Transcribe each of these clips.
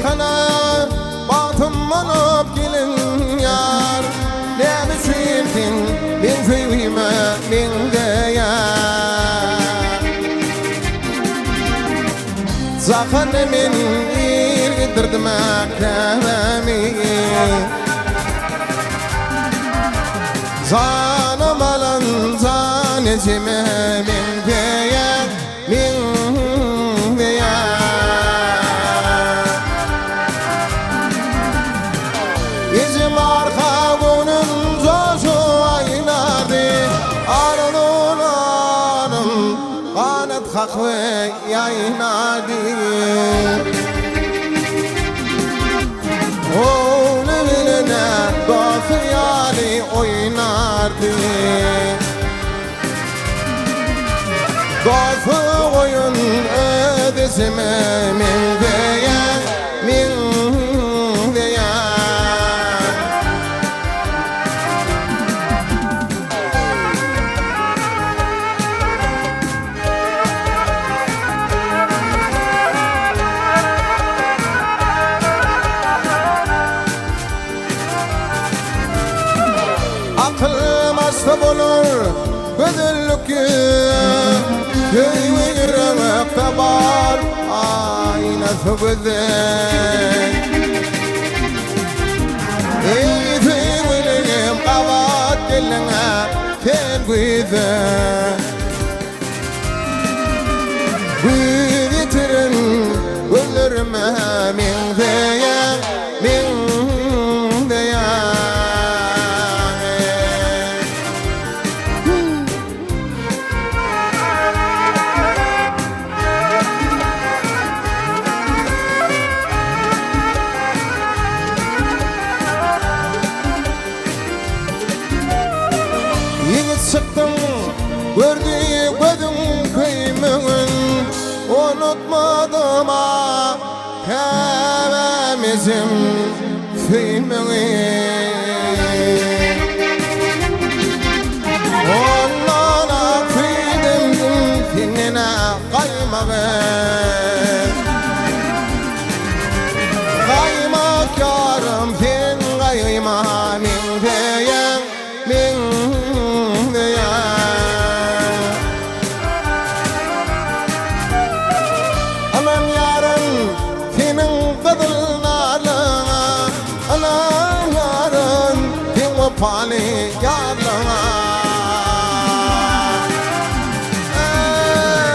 Sakana batım olup gelin yar, ne biçimsin ben feyime min de yar. Sakana min irgidirdim akami, zanım alan zanecime min de yar, min de yar. Yüzüm arka bunun zoşu aynardı, arılın arım kanat kakve yaynadı. Onu bilene dostu yali oynardı, dostu oyun ödesime min deyen, min deyen. Akıl masraf olur gözüllük köy yürümekte var aynası güzel. Eğitim ilim kavat diline ten güzel. Güvitirin gülürme min deyen, min deyen. Çıktım gördüğü gözüm kıyımın, unutmadım ha hevemizim filmini. Ondan affedim filmine kaymağı, kaymak yarım fin kayma min deyen, min. Anam yarın senin kadınlarına, anam yarın senin vefali yarlına.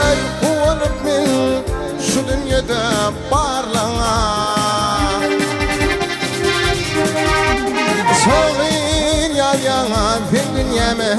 Ey uğurlup min şu dünyada barlına, soğuyun yar yanar fin dünyame.